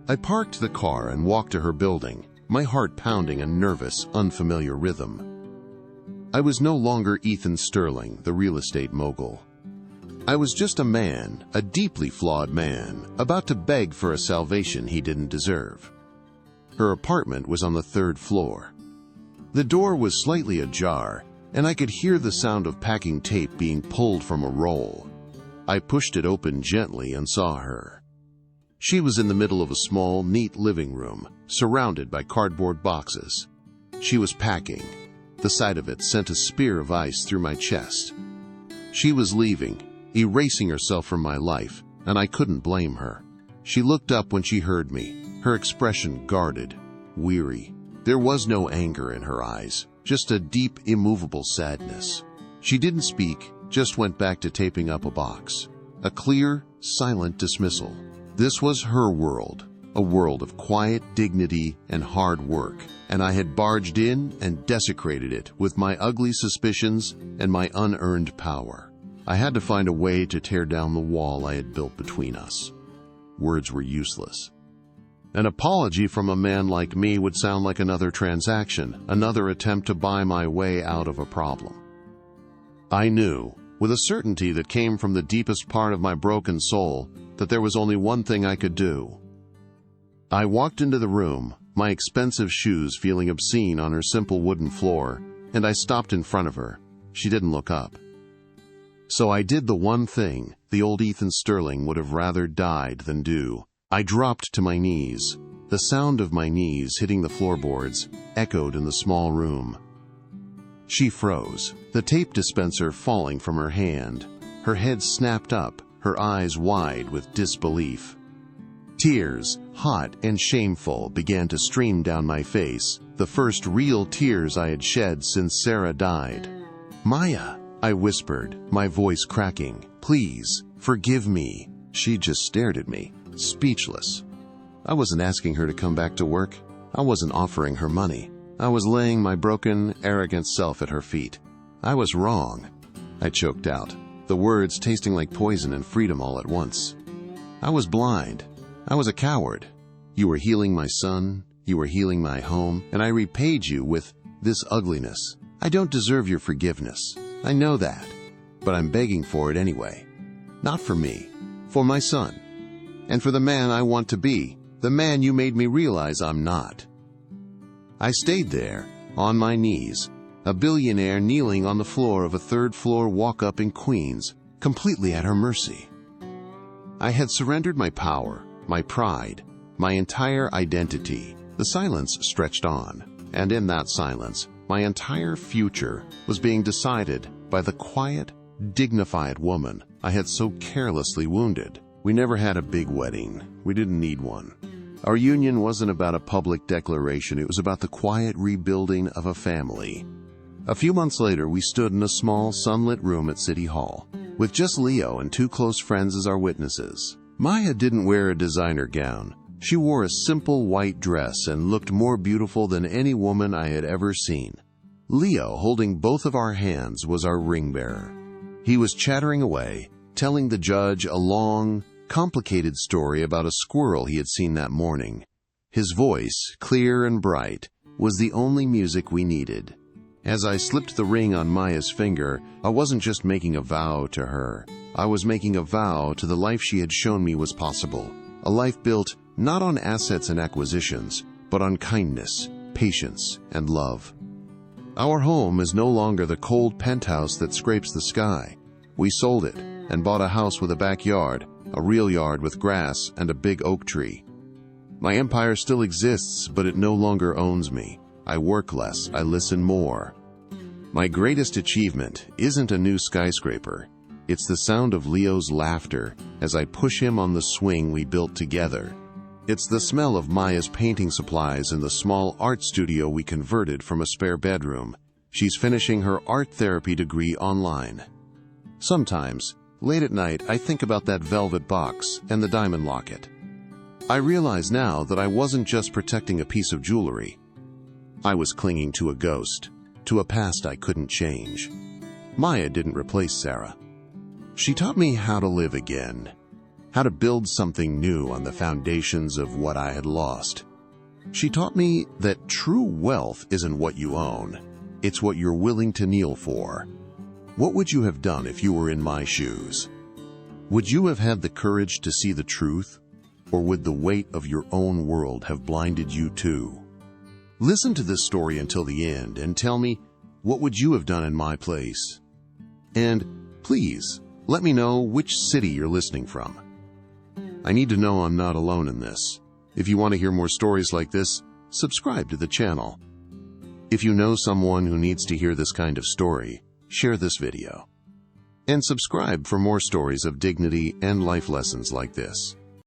I parked the car and walked to her building, my heart pounding a nervous, unfamiliar rhythm. I was no longer Ethan Sterling, the real estate mogul. I was just a man, a deeply flawed man, about to beg for a salvation he didn't deserve. Her apartment was on the 3rd floor. The door was slightly ajar, and I could hear the sound of packing tape being pulled from a roll. I pushed it open gently and saw her. She was in the middle of a small, neat living room, surrounded by cardboard boxes. She was packing. The sight of it sent a spear of ice through my chest. She was leaving, erasing herself from my life, and I couldn't blame her. She looked up when she heard me, her expression guarded, weary. There was no anger in her eyes, just a deep, immovable sadness. She didn't speak, just went back to taping up a box. A clear, silent dismissal. This was her world, a world of quiet dignity and hard work, and I had barged in and desecrated it with my ugly suspicions and my unearned power. I had to find a way to tear down the wall I had built between us. Words were useless. An apology from a man like me would sound like another transaction, another attempt to buy my way out of a problem. I knew, with a certainty that came from the deepest part of my broken soul, that there was only one thing I could do. I walked into the room, my expensive shoes feeling obscene on her simple wooden floor, and I stopped in front of her. She didn't look up. So I did the one thing the old Ethan Sterling would have rather died than do. I dropped to my knees. The sound of my knees hitting the floorboards echoed in the small room. She froze, the tape dispenser falling from her hand. Her head snapped up, her eyes wide with disbelief. Tears, hot and shameful, began to stream down my face, the first real tears I had shed since Sarah died. "Maya," I whispered, my voice cracking, "please, forgive me." She just stared at me, speechless. I wasn't asking her to come back to work. I wasn't offering her money. I was laying my broken, arrogant self at her feet. I was wrong. I choked out, the words tasting like poison and freedom all at once. I was blind. I was a coward. You were healing my son, you were healing my home, and I repaid you with this ugliness. I don't deserve your forgiveness. I know that, but I'm begging for it anyway. Not for me, for my son, and for the man I want to be, the man you made me realize I'm not. I stayed there, on my knees, a billionaire kneeling on the floor of a third-floor walk-up in Queens, completely at her mercy. I had surrendered my power, my pride, my entire identity. The silence stretched on, and in that silence, my entire future was being decided by the quiet, dignified woman I had so carelessly wounded. We never had a big wedding. We didn't need one. Our union wasn't about a public declaration. It was about the quiet rebuilding of a family. A few months later, we stood in a small, sunlit room at City Hall, with just Leo and two close friends as our witnesses. Maya didn't wear a designer gown. She wore a simple white dress and looked more beautiful than any woman I had ever seen. Leo, holding both of our hands, was our ring bearer. He was chattering away, telling the judge a long, complicated story about a squirrel he had seen that morning. His voice, clear and bright, was the only music we needed. As I slipped the ring on Maya's finger, I wasn't just making a vow to her. I was making a vow to the life she had shown me was possible. A life built not on assets and acquisitions, but on kindness, patience, and love. Our home is no longer the cold penthouse that scrapes the sky. We sold it and bought a house with a backyard, a real yard with grass and a big oak tree. My empire still exists, but it no longer owns me. I work less, I listen more. My greatest achievement isn't a new skyscraper. It's the sound of Leo's laughter as I push him on the swing we built together. It's the smell of Maya's painting supplies in the small art studio we converted from a spare bedroom. She's finishing her art therapy degree online. Sometimes, late at night, I think about that velvet box and the diamond locket. I realize now that I wasn't just protecting a piece of jewelry. I was clinging to a ghost, to a past I couldn't change. Maya didn't replace Sarah. She taught me how to live again, how to build something new on the foundations of what I had lost. She taught me that true wealth isn't what you own, it's what you're willing to kneel for. What would you have done if you were in my shoes? Would you have had the courage to see the truth, or would the weight of your own world have blinded you too? Listen to this story until the end and tell me, what would you have done in my place? And please, let me know which city you're listening from. I need to know I'm not alone in this. If you want to hear more stories like this, subscribe to the channel. If you know someone who needs to hear this kind of story, share this video. And subscribe for more stories of dignity and life lessons like this.